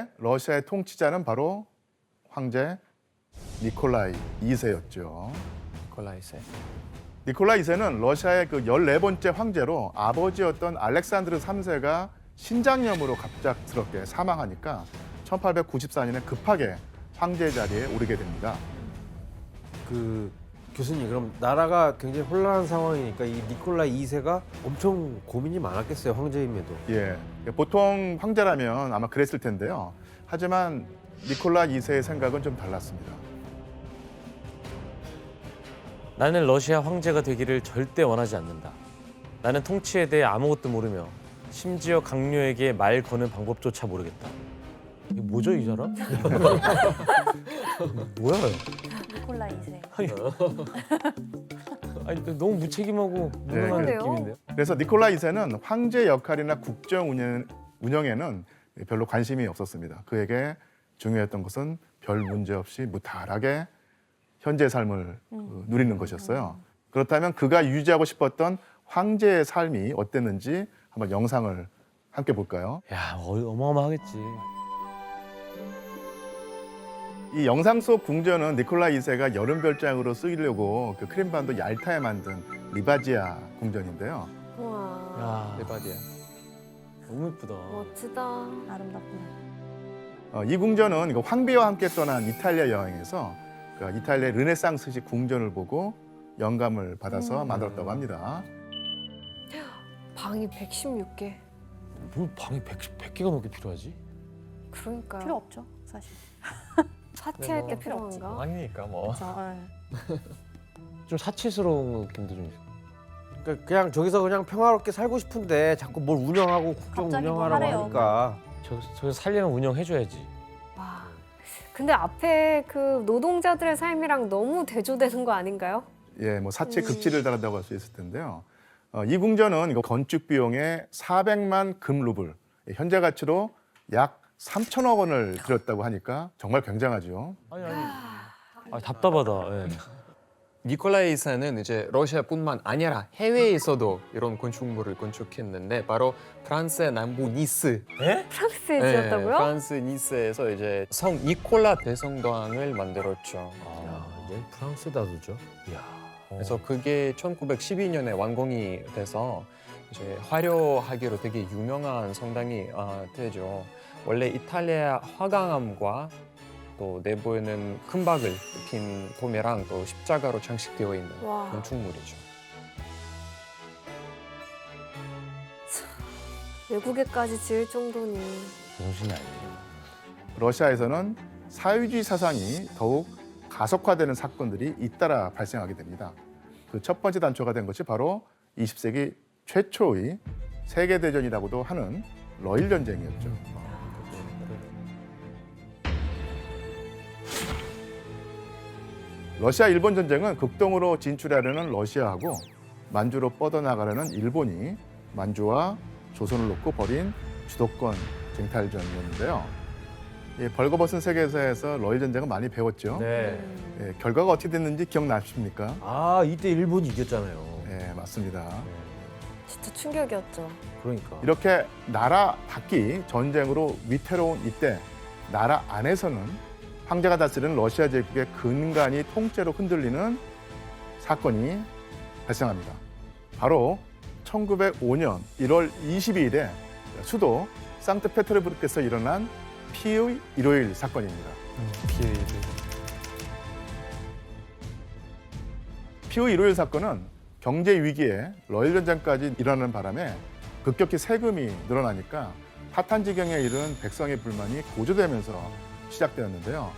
이때 러시아의 통치자는 바로 황제 니콜라이 2세였죠. 콜라이세. 니콜라이 2세는 러시아의 그 14번째 황제로 아버지였던 알렉산드르 3세가 신장염으로 갑작스럽게 사망하니까 1894년에 급하게 황제 자리에 오르게 됩니다. 그 교수님, 그럼 나라가 굉장히 혼란한 상황이니까 이 니콜라이 2세가 엄청 고민이 많았겠어요, 황제임에도. 예, 보통 황제라면 아마 그랬을 텐데요. 하지만 니콜라이 2세의 생각은 좀 달랐습니다. 나는 러시아 황제가 되기를 절대 원하지 않는다. 나는 통치에 대해 아무것도 모르며 심지어 강요에게 말 거는 방법조차 모르겠다. 이게 뭐죠, 이 사람? 뭐야? 니콜라 2세. 아니, 너무 무책임하고 무능한 네, 느낌인데요. 그래서 니콜라이 2세는 황제 역할이나 국정 운영에는 별로 관심이 없었습니다. 그에게 중요했던 것은 별 문제 없이 무탈하게 현재의 삶을 누리는 것이었어요. 그렇다면 그가 유지하고 싶었던 황제의 삶이 어땠는지 한번 영상을 함께 볼까요? 야, 어마어마하겠지. 이 영상 속 궁전은 니콜라이 2세가 여름별장으로 쓰이려고 그 크림반도 얄타에 만든 리바지아 궁전인데요. 우와, 야, 대박이야. 너무 예쁘다. 멋지다. 아름답구나. 이 궁전은 이거 황비와 함께 떠난 이탈리아 여행에서 그 이탈리아 르네상스식 궁전을 보고 영감을 받아서 만들었다고 합니다. 방이 116개. 뭘 방이 100개가 넘게 필요하지? 그러니까요. 필요 없죠, 사실. 사치할 때 필요한가? 왕이니까 뭐. 그렇죠. 좀 사치스러운 느낌도 좀 있어. 그러니까 그냥 저기서 그냥 평화롭게 살고 싶은데 자꾸 뭘 운영하고 국정 갑자기 뭐 운영하라고 하래요. 하니까. 저기서 살려면 운영해줘야지. 와. 근데 앞에 그 노동자들의 삶이랑 너무 대조되는 거 아닌가요? 예, 뭐 사치의 극치를 달한다고 할 수 있을 텐데요. 이 궁전은 이거 건축 비용에 400만 금루블, 현재 가치로 약 3천억 원을 들였다고 하니까 정말 굉장하죠. 아니. 답답하다. 예. 니콜라이 2세는 이제 러시아뿐만 아니라 해외에서도 이런 건축물을 건축했는데 바로 프랑스의 남부 니스. 프랑스에 네, 지었다고요? 프랑스 니스에서 이제 성 니콜라 대성당을 만들었죠. 아, 이제 프랑스다 그죠? 이야. 그래서 그게 1912년에 완공이 돼서 이제 화려하기로 되게 유명한 성당이 되죠. 원래 이탈리아 화강암과 또 내부에는 금박을 입힌 도매랑 또 십자가로 장식되어 있는 와. 건축물이죠. 외국에까지 지을 정도니. 정신이 아니에요. 러시아에서는 사회주의 사상이 더욱 가속화되는 사건들이 잇따라 발생하게 됩니다. 그 첫 번째 단초가 된 것이 바로 20세기 최초의 세계대전이라고도 하는 러일 전쟁이었죠. 러시아-일본 전쟁은 극동으로 진출하려는 러시아하고 만주로 뻗어나가려는 일본이 만주와 조선을 놓고 벌인 주도권 쟁탈전이었는데요. 벌거벗은 세계사에서 러일 전쟁은 많이 배웠죠. 네. 예, 결과가 어떻게 됐는지 기억나십니까? 아, 이때 일본이 이겼잖아요. 네, 맞습니다. 진짜 충격이었죠. 그러니까. 이렇게 나라 밖이 전쟁으로 위태로운 이때 나라 안에서는 황제가 다스리는 러시아 제국의 근간이 통째로 흔들리는 사건이 발생합니다. 바로 1905년 1월 22일에 수도 상트페테르부르크에서 일어난 피의 일요일 사건입니다. 피의 일요일 사건은 경제 위기에 러일 전쟁까지 일어나는 바람에 급격히 세금이 늘어나니까 파탄지경에 이른 백성의 불만이 고조되면서 시작되었는데요.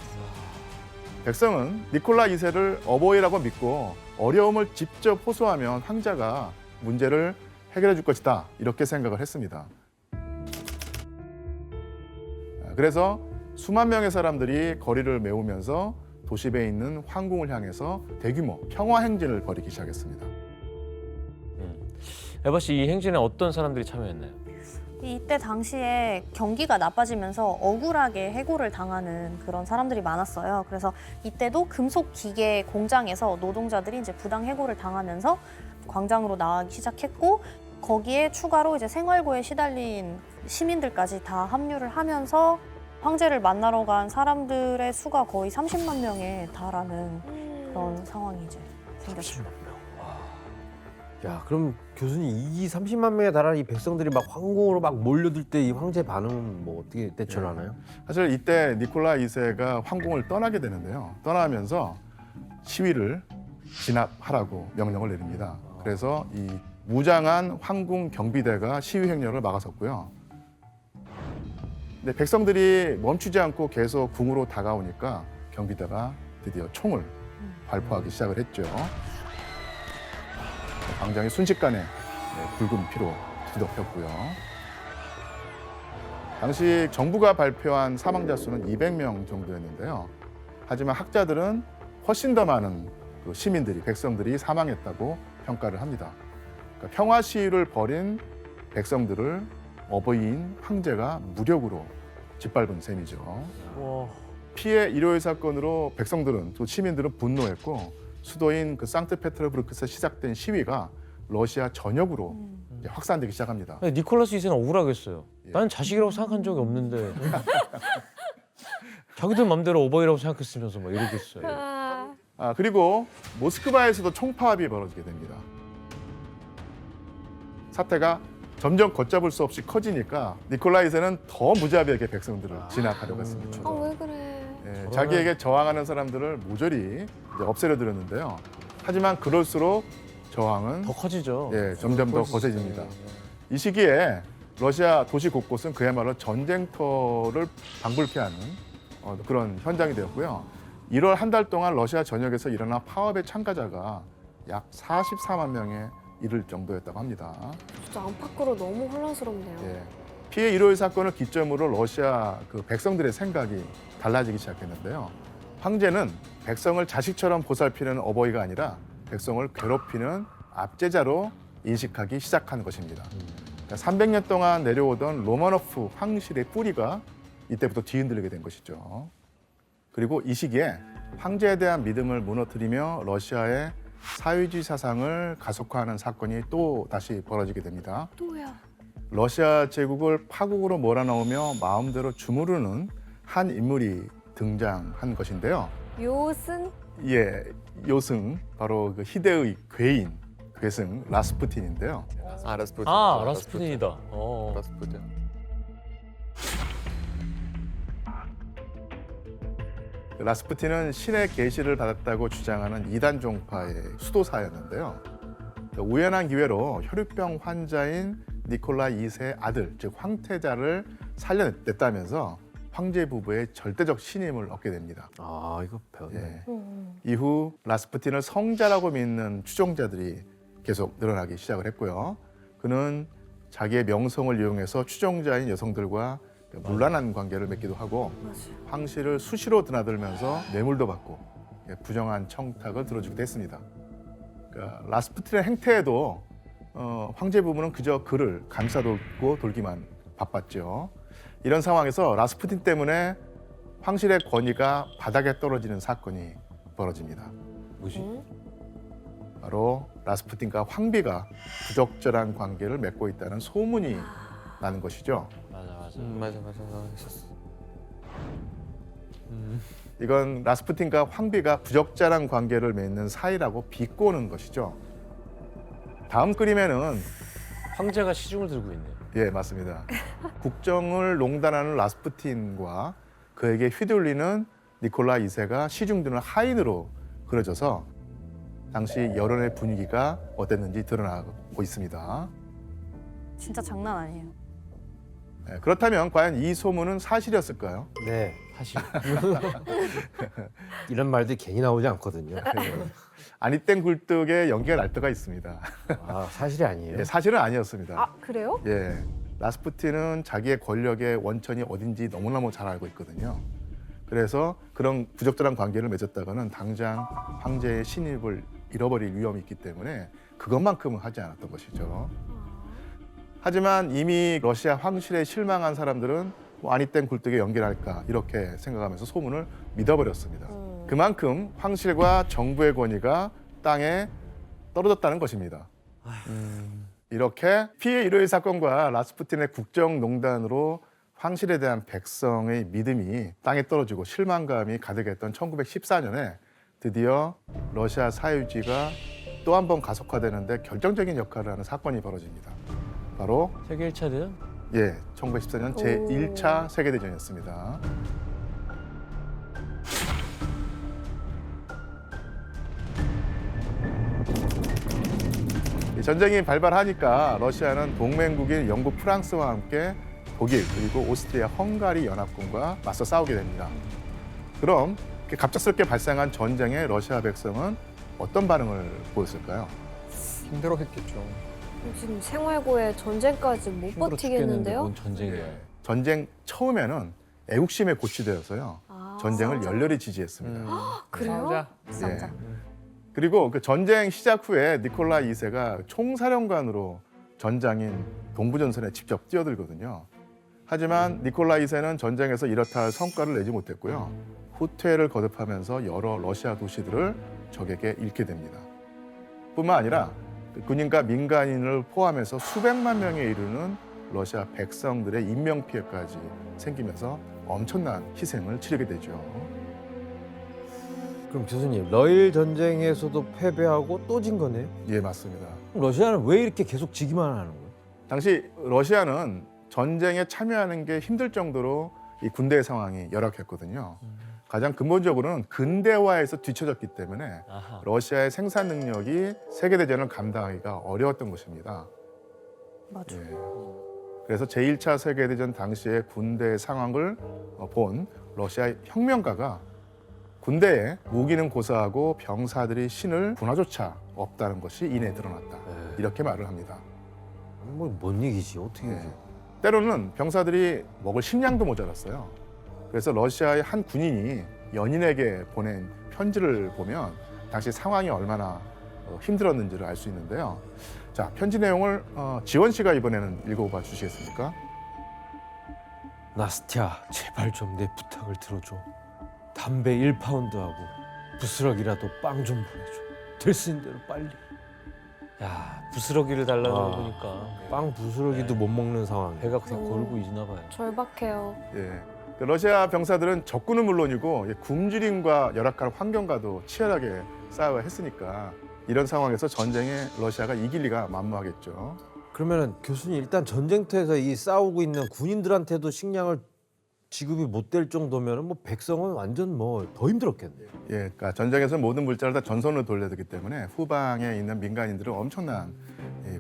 백성은 니콜라 2세를 어버이라고 믿고 어려움을 직접 호소하면 황제가 문제를 해결해 줄 것이다 이렇게 생각을 했습니다. 그래서 수만 명의 사람들이 거리를 메우면서 도시배에 있는 황궁을 향해서 대규모 평화 행진을 벌이기 시작했습니다. 에바 씨, 이 행진에 어떤 사람들이 참여했나요? 이때 당시에 경기가 나빠지면서 억울하게 해고를 당하는 그런 사람들이 많았어요. 그래서 이때도 금속 기계 공장에서 노동자들이 이제 부당 해고를 당하면서 광장으로 나가기 시작했고, 거기에 추가로 이제 생활고에 시달린 시민들까지 다 합류를 하면서 황제를 만나러 간 사람들의 수가 거의 30만 명에 달하는 그런 상황이 이제 생겼어요. 야, 그럼 교수님 이 30만 명에 달하는 이 백성들이 막 황궁으로 막 몰려들 때 이 황제 반응은 뭐 어떻게 대처를 하나요? 사실 이때 니콜라 2세가 황궁을 떠나게 되는데요. 떠나면서 시위를 진압하라고 명령을 내립니다. 그래서 이 무장한 황궁 경비대가 시위 행렬을 막아섰고요. 근데 백성들이 멈추지 않고 계속 궁으로 다가오니까 경비대가 드디어 총을 발포하기 시작을 했죠. 광장이 순식간에 붉은 피로 뒤덮였고요. 당시 정부가 발표한 사망자 수는 200명 정도였는데요. 하지만 학자들은 훨씬 더 많은 그 시민들이, 백성들이 사망했다고 평가를 합니다. 그러니까 평화 시위를 벌인 백성들을 어버이인 황제가 무력으로 짓밟은 셈이죠. 와. 피해 일요일 사건으로 백성들은, 또 시민들은 분노했고 수도인 그 상트페테르부르크에서 시작된 시위가 러시아 전역으로 이제 확산되기 시작합니다. 니콜라스 2세는 억울하겠어요. 예. 나는 자식이라고 생각한 적이 없는데 자기들 맘대로 어버이라고 생각했으면서 막 이러겠어요. 그리고 모스크바에서도 총파업이 벌어지게 됩니다. 사태가 점점 걷잡을 수 없이 커지니까 니콜라 2세는 더 무자비하게 백성들을 진압하려고 했습니다. 왜 그래? 예, 자기에게 저항하는 사람들을 모조리 이제 없애려 들었는데요. 하지만 그럴수록 저항은 더 커지죠. 점점 더 거세집니다. 이 시기에 러시아 도시 곳곳은 그야말로 전쟁터를 방불케 하는 그런 현장이 되었고요. 1월 한 달 동안 러시아 전역에서 일어난 파업의 참가자가 약 44만 명에 이를 정도였다고 합니다. 진짜 안팎으로 너무 혼란스럽네요. 예. 피해 일요일 사건을 기점으로 러시아 그 백성들의 생각이 달라지기 시작했는데요. 황제는 백성을 자식처럼 보살피는 어버이가 아니라 백성을 괴롭히는 압제자로 인식하기 시작한 것입니다. 그러니까 300년 동안 내려오던 로마노프 황실의 뿌리가 이때부터 뒤흔들리게 된 것이죠. 그리고 이 시기에 황제에 대한 믿음을 무너뜨리며 러시아의 사회주의 사상을 가속화하는 사건이 또 다시 벌어지게 됩니다. 또야. 러시아 제국을 파국으로 몰아넣으며 마음대로 주무르는 한 인물이 등장한 것인데요. 요슨? 예, 요승, 바로 그 희대의 괴승 라스푸틴인데요. 라스푸틴. 라스푸틴이다. 라스푸틴. 라스푸틴은 신의 계시를 받았다고 주장하는 이단 종파의 수도사였는데요. 우연한 기회로 혈유병 환자인 니콜라 2세 아들, 즉 황태자를 살려냈다면서 황제 부부의 절대적 신임을 얻게 됩니다. 이거 배웠네. 예. 이후 라스푸틴을 성자라고 믿는 추종자들이 계속 늘어나기 시작을 했고요. 그는 자기의 명성을 이용해서 추종자인 여성들과 문란한 관계를 맺기도 하고 황실을 수시로 드나들면서 뇌물도 받고 부정한 청탁을 들어주기도 했습니다. 그러니까 라스푸틴의 행태에도 황제 부부는 그저 그를 감싸돌고 돌기만 바빴죠. 이런 상황에서 라스푸틴 때문에 황실의 권위가 바닥에 떨어지는 사건이 벌어집니다. 뭐지? 바로 라스푸틴과 황비가 부적절한 관계를 맺고 있다는 소문이 나는 것이죠. 맞아. 맞아. 있었어. 이건 라스푸틴과 황비가 부적절한 관계를 맺는 사이라고 비꼬는 것이죠. 다음 그림에는 황제가 시중을 들고 있네요. 예, 맞습니다. 국정을 농단하는 라스푸틴과 그에게 휘둘리는 니콜라 2세가 시중드는 하인으로 그려져서 당시 여론의 분위기가 어땠는지 드러나고 있습니다. 진짜 장난 아니에요. 예, 그렇다면 과연 이 소문은 사실이었을까요? 네. 사실. 이런 말들이 괜히 나오지 않거든요. 아니땡 굴뚝에 연기가 날 때가 있습니다. 사실이 아니에요. 예, 사실은 아니었습니다. 그래요? 예, 라스푸틴은 자기의 권력의 원천이 어딘지 너무너무 잘 알고 있거든요. 그래서 그런 부적절한 관계를 맺었다가는 당장 황제의 신입을 잃어버릴 위험이 있기 때문에 그것만큼은 하지 않았던 것이죠. 하지만 이미 러시아 황실에 실망한 사람들은 아니땡 굴뚝에 연결할까 이렇게 생각하면서 소문을 믿어버렸습니다. 그만큼 황실과 정부의 권위가 땅에 떨어졌다는 것입니다. 이렇게 피해 일요일 사건과 라스푸틴의 국정농단으로 황실에 대한 백성의 믿음이 땅에 떨어지고 실망감이 가득했던 1914년에 드디어 러시아 사회주의가 또 한 번 가속화되는데 결정적인 역할을 하는 사건이 벌어집니다. 바로 세계 1차 대전? 1914년 제1차 세계대전이었습니다. 이 전쟁이 발발하니까 러시아는 동맹국인 영국, 프랑스와 함께 독일 그리고 오스트리아, 헝가리 연합군과 맞서 싸우게 됩니다. 그럼 이렇게 갑작스럽게 발생한 전쟁에 러시아 백성은 어떤 반응을 보였을까요? 힘들어했겠죠. 지금 생활고에 전쟁까지 못 힘들어 죽겠는데 버티겠는데요? 뭔 전쟁이야. 전쟁 처음에는 애국심에 고취되어서요. 아, 전쟁을 싸우자. 열렬히 지지했습니다. 그래요? 싸우자. 그리고 그 전쟁 시작 후에 니콜라 2세가 총사령관으로 전장인 동부전선에 직접 뛰어들거든요. 하지만 니콜라 2세는 전쟁에서 이렇다 할 성과를 내지 못했고요. 후퇴를 거듭하면서 여러 러시아 도시들을 적에게 잃게 됩니다. 뿐만 아니라 군인과 민간인을 포함해서 수백만 명에 이르는 러시아 백성들의 인명피해까지 생기면서 엄청난 희생을 치르게 되죠. 그럼 교수님, 러일 전쟁에서도 패배하고 또 진 거네요? 예, 맞습니다. 그럼 러시아는 왜 이렇게 계속 지기만 하는 거예요? 당시 러시아는 전쟁에 참여하는 게 힘들 정도로 이 군대의 상황이 열악했거든요. 가장 근본적으로는 근대화에서 뒤처졌기 때문에 아하. 러시아의 생산 능력이 세계대전을 감당하기가 어려웠던 것입니다. 맞아. 예. 그래서 제1차 세계대전 당시의 군대의 상황을 본 러시아 혁명가가 군대에 무기는 고사하고 병사들이 신을 분화조차 없다는 것이 이내 드러났다. 이렇게 말을 합니다. 뭔 얘기지? 어떻게 예. 얘기해? 때로는 병사들이 먹을 식량도 모자랐어요. 그래서 러시아의 한 군인이 연인에게 보낸 편지를 보면 당시 상황이 얼마나 힘들었는지를 알 수 있는데요. 자, 편지 내용을 지원 씨가 이번에는 읽어봐 주시겠습니까? 나스티아, 제발 좀 내 부탁을 들어줘. 담배 1파운드하고 부스럭이라도 빵 좀 보내줘. 될 수 있는 대로 빨리. 야, 부스러기를 달라는 거 아. 보니까 빵 부스러기도 못 먹는 상황. 배가 그냥 골고 있나 봐요. 절박해요. 예. 그 러시아 병사들은 적군은 물론이고 굶주림과 열악한 환경과도 치열하게 싸워야 했으니까 이런 상황에서 전쟁에 러시아가 이길 리가 만무하겠죠. 그러면은 교수님, 일단 전쟁터에서 이 싸우고 있는 군인들한테도 식량을 지급이 못 될 정도면은 뭐 백성은 완전 뭐 더 힘들었겠네요. 예, 그러니까 전쟁에서 모든 물자를 다 전선으로 돌려야 되기 때문에 후방에 있는 민간인들은 엄청난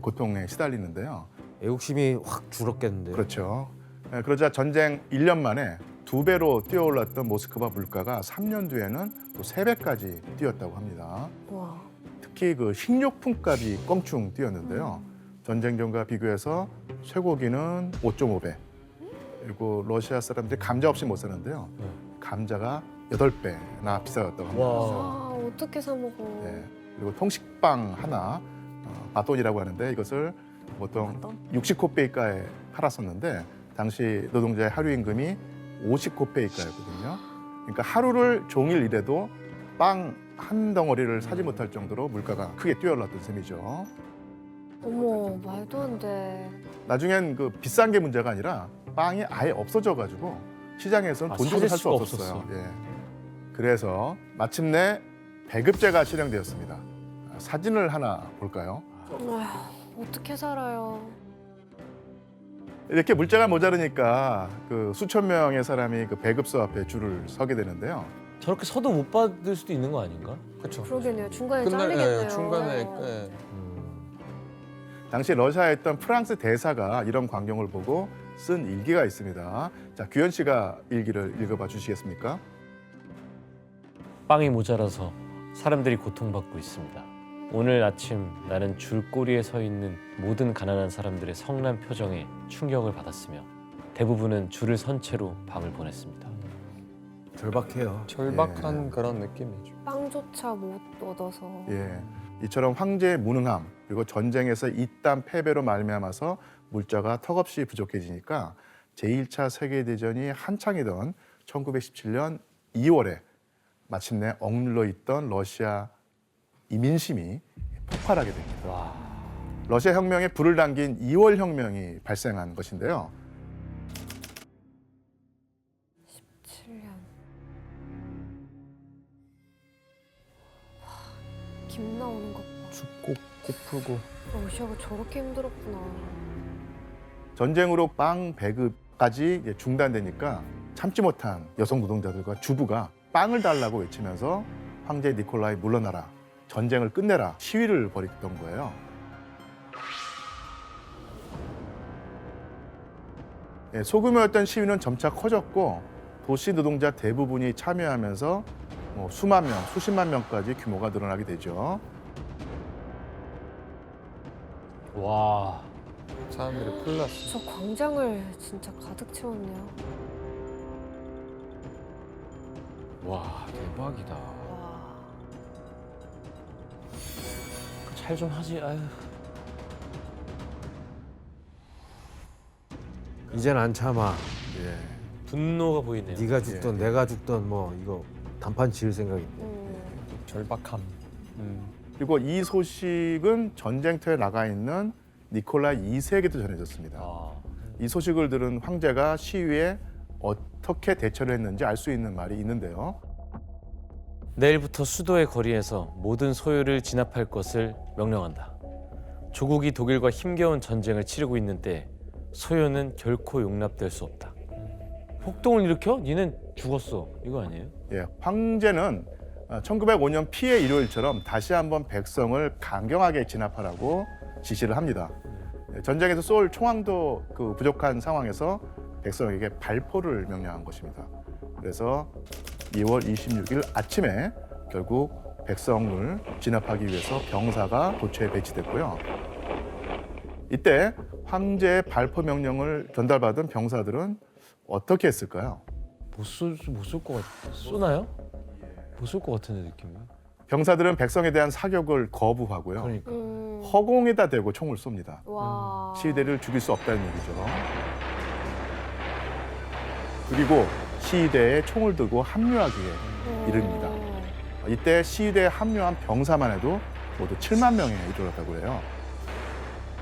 고통에 시달리는데요. 애국심이 확 줄었겠는데요. 그렇죠. 예, 그러자 전쟁 1년 만에 2배로 뛰어올랐던 모스크바 물가가 3년 뒤에는 또 3배까지 뛰었다고 합니다. 와. 특히 그 식료품 값이 껑충 뛰었는데요. 전쟁 전과 비교해서 쇠고기는 5.5배. 그리고 러시아 사람들이 감자 없이 못 사는데요. 감자가 8배나 비싸졌다고 합니다. 아, 어떻게 사 먹어? 네. 그리고 통식빵 하나, 바돈이라고 하는데 이것을 보통 바돈? 60코페이카에 팔았었는데 당시 노동자의 하루 임금이 50코페이카였거든요. 그러니까 하루를 종일 일해도 빵 한 덩어리를 사지 못할 정도로 물가가 크게 뛰어올랐던 셈이죠. 어머, 말도 안 돼. 나중엔 그 비싼 게 문제가 아니라 빵이 아예 없어져가지고 시장에서는 돈 주고 찾을 살 수 수가 없었어요. 없었어. 예. 그래서 마침내 배급제가 실행되었습니다. 사진을 하나 볼까요? 아휴, 어떻게 살아요? 이렇게 물자가 모자르니까 그 수천 명의 사람이 그 배급소 앞에 줄을 서게 되는데요. 저렇게 서도 못 받을 수도 있는 거 아닌가? 그렇죠. 그러겠네요. 중간에 끝날 잘리겠네요. 중간에 당시 러시아에 있던 프랑스 대사가 이런 광경을 보고 쓴 일기가 있습니다. 자, 규현 씨가 일기를 읽어봐 주시겠습니까? 빵이 모자라서 사람들이 고통받고 있습니다. 오늘 아침 나는 줄거리에 서 있는 모든 가난한 사람들의 성난 표정에 충격을 받았으며 대부분은 줄을 선 채로 밤을 보냈습니다. 절박해요. 절박한 예. 그런 느낌이죠. 빵조차 못 얻어서. 예, 이처럼 황제의 무능함 그리고 전쟁에서 이딴 패배로 말미암아서 물자가 턱없이 부족해지니까 제1차 세계대전이 한창이던 1917년 2월에 마침내 억눌러 있던 러시아 이 민심이 폭발하게 됩니다. 와, 러시아 혁명에 불을 당긴 2월 혁명이 발생한 것인데요. 김 나오는 것 봐. 춥고 고프고. 러시아가 저렇게 힘들었구나. 전쟁으로 빵 배급까지 이제 중단되니까 참지 못한 여성 노동자들과 주부가 빵을 달라고 외치면서 황제 니콜라이 물러나라, 전쟁을 끝내라 시위를 벌였던 거예요. 예, 소규모였던 시위는 점차 커졌고 도시 노동자 대부분이 참여하면서 뭐 수만 명, 수십만 명까지 규모가 늘어나게 되죠. 와, 사람들이 풀났어. 저 광장을 진짜 가득 채웠네요. 와 대박이다. 와. 잘 좀 하지. 아유. 이젠 안 참아. 예. 분노가 보이네요. 네가 죽던 내가 죽던 뭐 이거 단판 지을 생각인데. 절박함. 그리고 이 소식은 전쟁터에 나가 있는 니콜라이 2세에게도 전해졌습니다. 아, 이 소식을 들은 황제가 시위에 어떻게 대처를 했는지 알 수 있는 말이 있는데요. 내일부터 수도의 거리에서 모든 소유를 진압할 것을 명령한다. 조국이 독일과 힘겨운 전쟁을 치르고 있는 때 소유는 결코 용납될 수 없다. 폭동을 일으켜? 니는 죽었어. 이거 아니에요? 예, 황제는 1905년 피해 일요일처럼 다시 한번 백성을 강경하게 진압하라고 지시를 합니다. 예, 전쟁에서 쏠 총황도 부족한 상황에서 백성에게 발포를 명령한 것입니다. 그래서 2월 26일 아침에 결국 백성을 진압하기 위해서 병사가 도처에 배치됐고요. 이때 황제의 발포 명령을 전달받은 병사들은 어떻게 했을까요? 못쏠것 같아. 쏘나요? 못 쏠 것 같은데 느낌이. 병사들은 백성에 대한 사격을 거부하고요. 그러니까. 허공에다 대고 총을 쏩니다. 와. 시위대를 죽일 수 없다는 얘기죠. 그리고 시위대에 총을 들고 합류하기에 이릅니다. 이때 시위대에 합류한 병사만 해도 모두 7만 명에 이르렀다고 해요.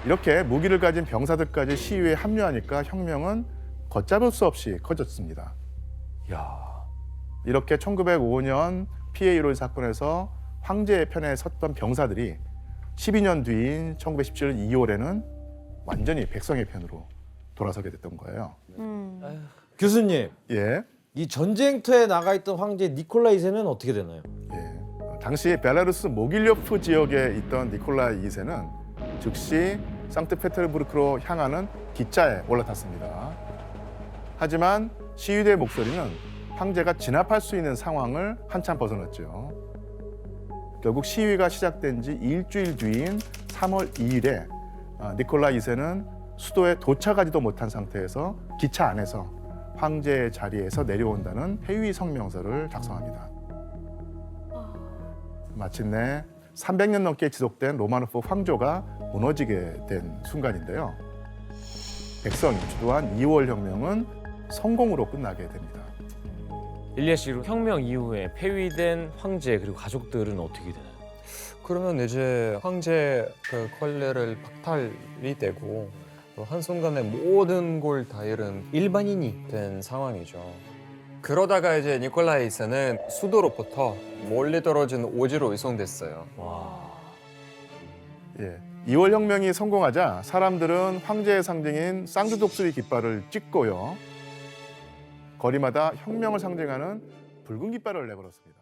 이렇게 무기를 가진 병사들까지 시위에 합류하니까 혁명은 걷잡을 수 없이 커졌습니다. 야, 이렇게 1905년 피해 일요일 사건에서 황제의 편에 섰던 병사들이 12년 뒤인 1917년 2월에는 완전히 백성의 편으로 돌아서게 됐던 거예요. 교수님, 예. 이 전쟁터에 나가 있던 황제 니콜라이 2세는 어떻게 되나요? 예. 당시 벨라루스 모길료프 지역에 있던 니콜라이 2세는 즉시 상트페테르부르크로 향하는 기차에 올라탔습니다. 하지만 시위대의 목소리는 황제가 진압할 수 있는 상황을 한참 벗어났죠. 결국 시위가 시작된 지 일주일 뒤인 3월 2일에 니콜라이 2세는 수도에 도착하지도 못한 상태에서 기차 안에서 황제의 자리에서 내려온다는 회의 성명서를 작성합니다. 마침내 300년 넘게 지속된 로마노프 황조가 무너지게 된 순간인데요. 백성이 주도한 2월 혁명은 성공으로 끝나게 됩니다. 일리아 씨, 혁명 이후에 폐위된 황제 그리고 가족들은 어떻게 되나요? 그러면 이제 황제 그 권력을 박탈이 되고 또 한순간에 모든 걸 다 잃은 일반인이 된 상황이죠. 그러다가 이제 니콜라이 2세는 수도로부터 멀리 떨어진 오지로 이송됐어요. 와, 예. 2월 혁명이 성공하자 사람들은 황제의 상징인 쌍두 독수리 깃발을 찍고요. 거리마다 혁명을 상징하는 붉은 깃발을 내걸었습니다.